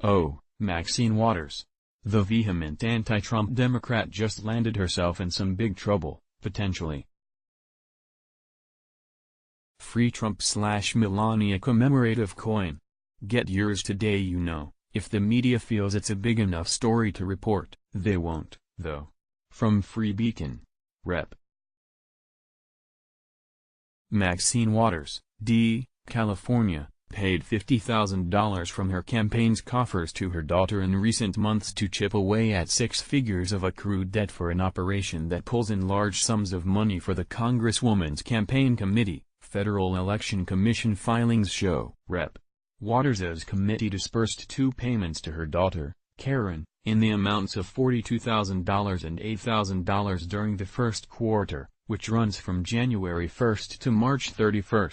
Oh, Maxine Waters. The vehement anti-Trump Democrat just landed herself in some big trouble, potentially. Free Trump/Melania Commemorative Coin. Get yours today. If the media feels it's a big enough story to report, they won't, though. From Free Beacon. Rep. Maxine Waters, D., California, paid $50,000 from her campaign's coffers to her daughter in recent months to chip away at six figures of accrued debt for an operation that pulls in large sums of money for the Congresswoman's campaign committee, Federal Election Commission filings show. Rep. Waters' committee dispersed two payments to her daughter, Karen, in the amounts of $42,000 and $8,000 during the first quarter, which runs from January 1 to March 31.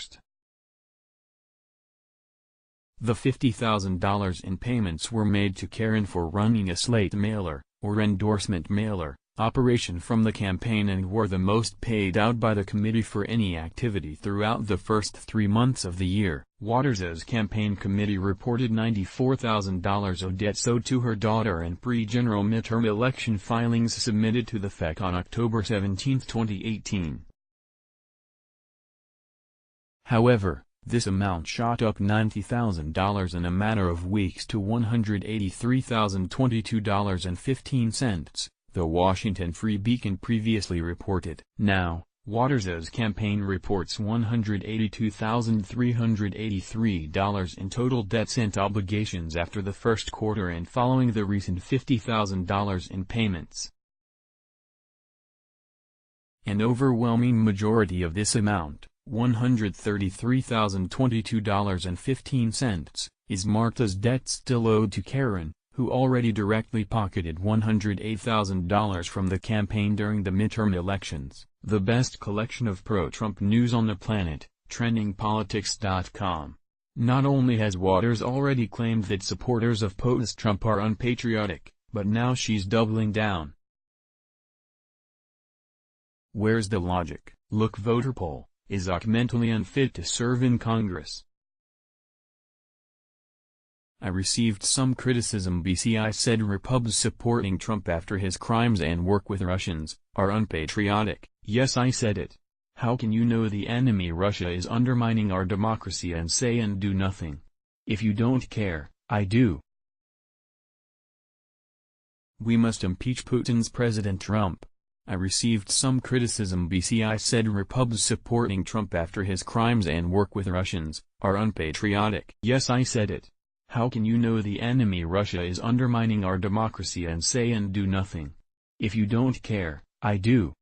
The $50,000 in payments were made to Karen for running a slate mailer, or endorsement mailer, operation from the campaign and were the most paid out by the committee for any activity throughout the first 3 months of the year. Waters' campaign committee reported $94,000 of debt owed to her daughter and pre-general midterm election filings submitted to the FEC on October 17, 2018. However, this amount shot up $90,000 in a matter of weeks to $183,022.15, the Washington Free Beacon previously reported. Now, Waters' campaign reports $182,383 in total debts and obligations after the first quarter and following the recent $50,000 in payments. An overwhelming majority of this amount, $133,022.15, is marked as debt still owed to Karen, who already directly pocketed $108,000 from the campaign during the midterm elections. The best collection of pro-Trump news on the planet, trendingpolitics.com. Not only has Waters already claimed that supporters of post-Trump are unpatriotic, but now she's doubling down. Where's the logic? Look, voter poll. Is Ock mentally unfit to serve in Congress? I received some criticism. BCI said Repubs supporting Trump after his crimes and work with Russians are unpatriotic. Yes, I said it. How can you know the enemy Russia is undermining our democracy and say and do nothing? If you don't care, I do. We must impeach Putin's President Trump. I received some criticism. BCI said Repubs supporting Trump after his crimes and work with Russians are unpatriotic. Yes, I said it. How can you know the enemy Russia is undermining our democracy and say and do nothing? If you don't care, I do.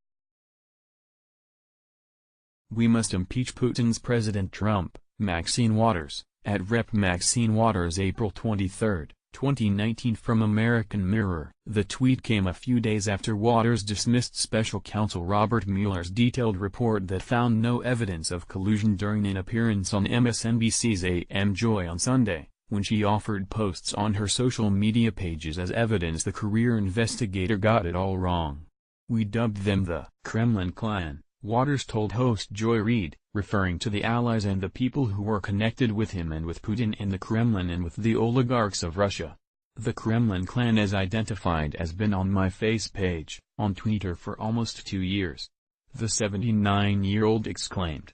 We must impeach Putin's President Trump. Maxine Waters, at Rep. Maxine Waters, April 23, 2019. From American Mirror. The tweet came a few days after Waters dismissed special counsel Robert Mueller's detailed report that found no evidence of collusion during an appearance on MSNBC's AM Joy on Sunday, when she offered posts on her social media pages as evidence the career investigator got it all wrong. We dubbed them the Kremlin Clan, Waters told host Joy Reid, referring to the allies and the people who were connected with him and with Putin in the Kremlin and with the oligarchs of Russia. The Kremlin Clan, as identified, has been on my face page, on Twitter, for almost 2 years. The 79-year-old exclaimed.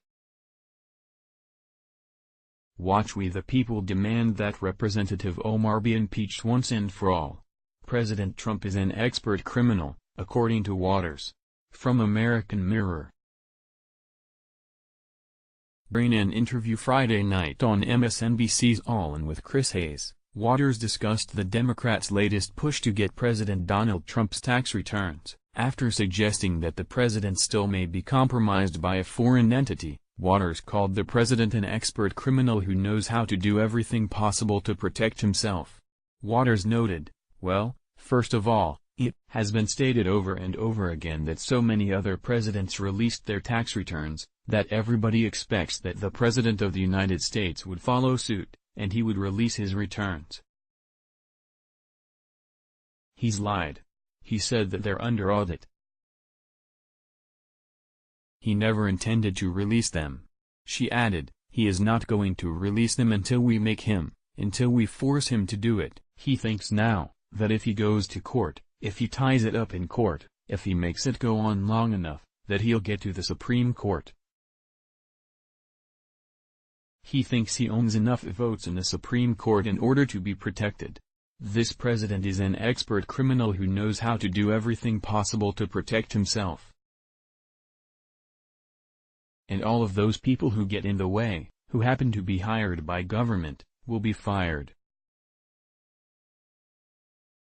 Watch, we the people demand that Representative Omar be impeached once and for all. President Trump is an expert criminal, according to Waters. From American Mirror. During an interview Friday night on MSNBC's All In with Chris Hayes, Waters discussed the Democrats' latest push to get President Donald Trump's tax returns. After suggesting that the president still may be compromised by a foreign entity, Waters called the president an expert criminal who knows how to do everything possible to protect himself. Waters noted, well, first of all, it has been stated over and over again that so many other presidents released their tax returns, that everybody expects that the President of the United States would follow suit, and he would release his returns. He's lied. He said that they're under audit. He never intended to release them. She added, he is not going to release them until we make him, until we force him to do it. He thinks now, that if he goes to court, if he ties it up in court, if he makes it go on long enough, that he'll get to the Supreme Court. He thinks he owns enough votes in the Supreme Court in order to be protected. This president is an expert criminal who knows how to do everything possible to protect himself. And all of those people who get in the way, who happen to be hired by government, will be fired.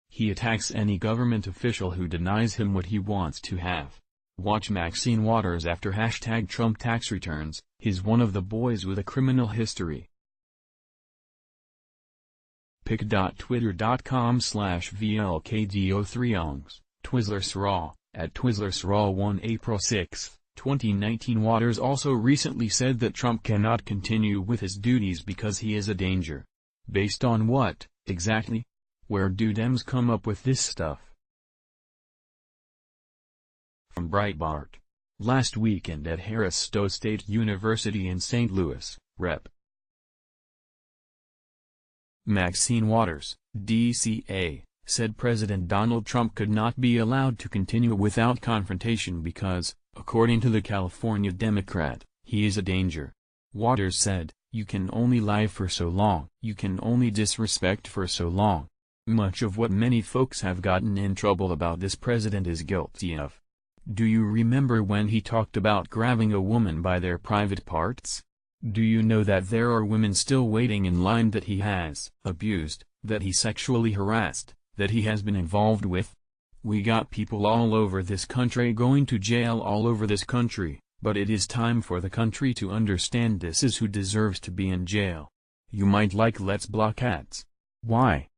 He attacks any government official who denies him what he wants to have. Watch Maxine Waters after #Trump tax returns, he's one of the boys with a criminal history. pic.twitter.com/VLKDO3ongs, Twizzlersraw, at Twizzlersraw1 April 6, 2019. Waters also recently said that Trump cannot continue with his duties because he is a danger. Based on what, exactly? Where do Dems come up with this stuff? From Breitbart. Last weekend at Harris Stowe State University in St. Louis, Rep. Maxine Waters, DCA, said President Donald Trump could not be allowed to continue without confrontation because, according to the California Democrat, he is a danger. Waters said, "You can only lie for so long. You can only disrespect for so long." Much of what many folks have gotten in trouble about this president is guilty of. Do you remember when he talked about grabbing a woman by their private parts? Do you know that there are women still waiting in line that he has abused, that he sexually harassed, that he has been involved with? We got people all over this country going to jail all over this country, but it is time for the country to understand this is who deserves to be in jail. You might like Let's Block ads. Why?